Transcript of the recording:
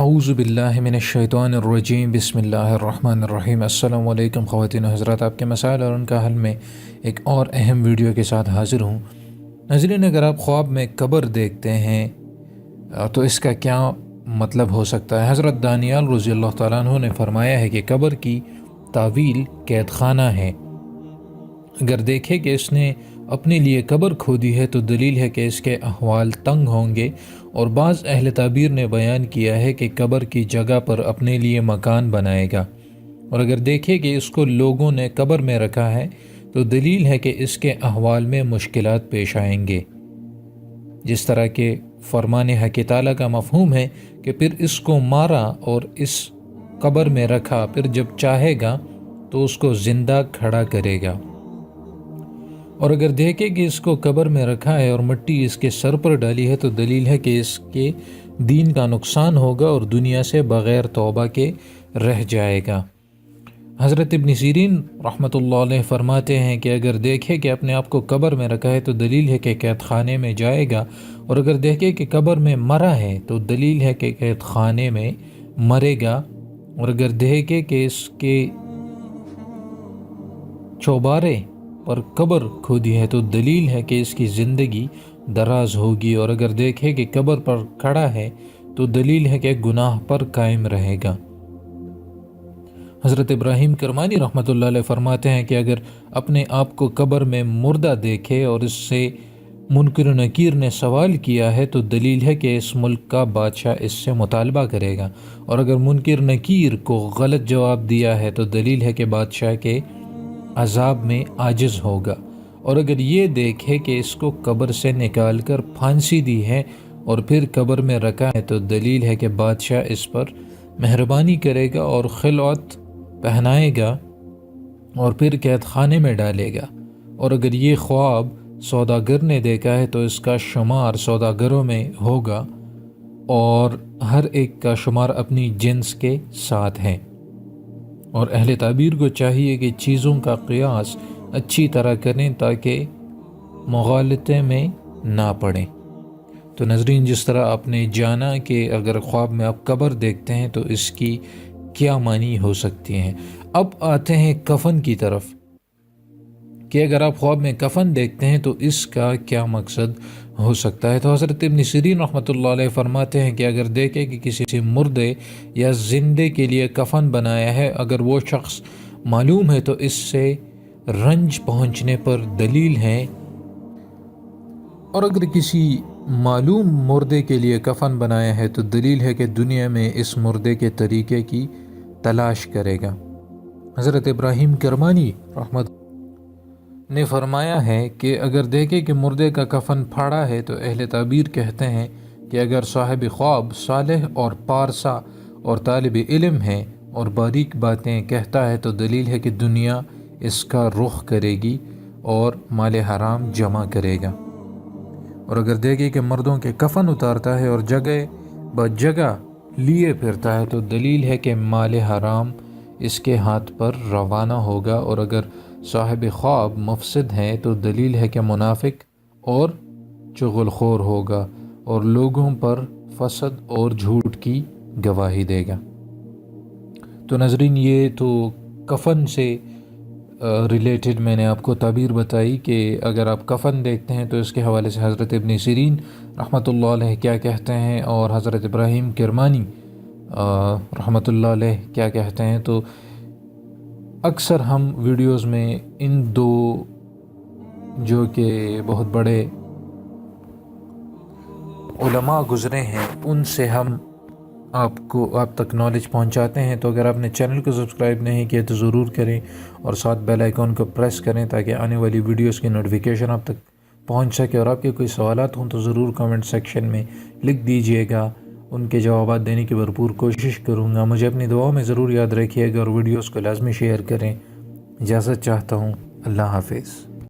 اعوذ باللہ من الشیطان الرجیم بسم اللہ الرحمن الرحیم۔ السلام علیکم خواتین و حضرات، آپ کے مسائل اور ان کا حل میں ایک اور اہم ویڈیو کے ساتھ حاضر ہوں۔ ناظرین، اگر آپ خواب میں قبر دیکھتے ہیں تو اس کا کیا مطلب ہو سکتا ہے؟ حضرت دانیال رضی اللہ تعالیٰ عنہ نے فرمایا ہے کہ قبر کی تعویل قید خانہ ہے۔ اگر دیکھے کہ اس نے اپنے لیے قبر کھودی ہے تو دلیل ہے کہ اس کے احوال تنگ ہوں گے، اور بعض اہل تعبیر نے بیان کیا ہے کہ قبر کی جگہ پر اپنے لیے مکان بنائے گا، اور اگر دیکھے کہ اس کو لوگوں نے قبر میں رکھا ہے تو دلیل ہے کہ اس کے احوال میں مشکلات پیش آئیں گے۔ جس طرح کہ فرمان حق تعالیٰ کا مفہوم ہے کہ پھر اس کو مارا اور اس قبر میں رکھا، پھر جب چاہے گا تو اس کو زندہ کھڑا کرے گا۔ اور اگر دیکھے کہ اس کو قبر میں رکھا ہے اور مٹی اس کے سر پر ڈالی ہے تو دلیل ہے کہ اس کے دین کا نقصان ہوگا اور دنیا سے بغیر توبہ کے رہ جائے گا۔ حضرت ابن سیرین رحمۃ اللہ علیہ فرماتے ہیں کہ اگر دیکھے کہ اپنے آپ کو قبر میں رکھا ہے تو دلیل ہے کہ قید خانے میں جائے گا، اور اگر دیکھے کہ قبر میں مرا ہے تو دلیل ہے کہ قید خانے میں مرے گا، اور اگر دیکھے کہ اس کے چوبارے پر قبر کھودی ہے تو دلیل ہے کہ اس کی زندگی دراز ہوگی، اور اگر دیکھے کہ قبر پر کھڑا ہے تو دلیل ہے کہ گناہ پر قائم رہے گا۔ حضرت ابراہیم کرمانی رحمۃ اللہ علیہ فرماتے ہیں کہ اگر اپنے آپ کو قبر میں مردہ دیکھے اور اس سے منکر و نکیر نے سوال کیا ہے تو دلیل ہے کہ اس ملک کا بادشاہ اس سے مطالبہ کرے گا، اور اگر منکر نکیر کو غلط جواب دیا ہے تو دلیل ہے کہ بادشاہ کے عذاب میں عاجز ہوگا، اور اگر یہ دیکھے کہ اس کو قبر سے نکال کر پھانسی دی ہے اور پھر قبر میں رکھا ہے تو دلیل ہے کہ بادشاہ اس پر مہربانی کرے گا اور خلعت پہنائے گا اور پھر قید خانے میں ڈالے گا۔ اور اگر یہ خواب سوداگر نے دیکھا ہے تو اس کا شمار سوداگروں میں ہوگا، اور ہر ایک کا شمار اپنی جنس کے ساتھ ہے، اور اہل تعبیر کو چاہیے کہ چیزوں کا قیاس اچھی طرح کریں تاکہ مغالطے میں نہ پڑیں۔ تو ناظرین، جس طرح آپ نے جانا کہ اگر خواب میں آپ قبر دیکھتے ہیں تو اس کی کیا معنی ہو سکتی ہیں، اب آتے ہیں کفن کی طرف کہ اگر آپ خواب میں کفن دیکھتے ہیں تو اس کا کیا مقصد ہو سکتا ہے۔ تو حضرت ابن سیرین رحمۃ اللہ علیہ فرماتے ہیں کہ اگر دیکھے کہ کسی مردے یا زندے کے لیے کفن بنایا ہے، اگر وہ شخص معلوم ہے تو اس سے رنج پہنچنے پر دلیل ہے، اور اگر کسی معلوم مردے کے لیے کفن بنایا ہے تو دلیل ہے کہ دنیا میں اس مردے کے طریقے کی تلاش کرے گا۔ حضرت ابراہیم کرمانی رحمۃ نے فرمایا ہے کہ اگر دیکھے کہ مردے کا کفن پھاڑا ہے تو اہل تعبیر کہتے ہیں کہ اگر صاحب خواب صالح اور پارسا اور طالب علم ہے اور باریک باتیں کہتا ہے تو دلیل ہے کہ دنیا اس کا رخ کرے گی اور مال حرام جمع کرے گا، اور اگر دیکھے کہ مردوں کے کفن اتارتا ہے اور جگہ بجگہ لیے پھرتا ہے تو دلیل ہے کہ مال حرام اس کے ہاتھ پر روانہ ہوگا، اور اگر صاحب خواب مفسد ہے تو دلیل ہے کہ منافق اور چغل خور ہوگا اور لوگوں پر فسد اور جھوٹ کی گواہی دے گا۔ تو ناظرین، یہ تو کفن سے ریلیٹڈ میں نے آپ کو تعبیر بتائی کہ اگر آپ کفن دیکھتے ہیں تو اس کے حوالے سے حضرت ابن سیرین رحمۃ اللہ علیہ کیا کہتے ہیں اور حضرت ابراہیم کرمانی رحمۃ اللہ علیہ کیا کہتے ہیں۔ تو اکثر ہم ویڈیوز میں ان دو جو کہ بہت بڑے علماء گزرے ہیں ان سے ہم آپ تک نالج پہنچاتے ہیں۔ تو اگر آپ نے چینل کو سبسکرائب نہیں کیا تو ضرور کریں، اور ساتھ بیل آئیکن کو پریس کریں تاکہ آنے والی ویڈیوز کی نوٹیفیکیشن آپ تک پہنچ سکے، اور آپ کے کوئی سوالات ہوں تو ضرور کمنٹ سیکشن میں لکھ دیجئے گا، ان کے جوابات دینے کی بھرپور کوشش کروں گا۔ مجھے اپنی دعاؤں میں ضرور یاد رکھیے گا اور ویڈیوز کو لازمی شیئر کریں۔ اجازت چاہتا ہوں، اللہ حافظ۔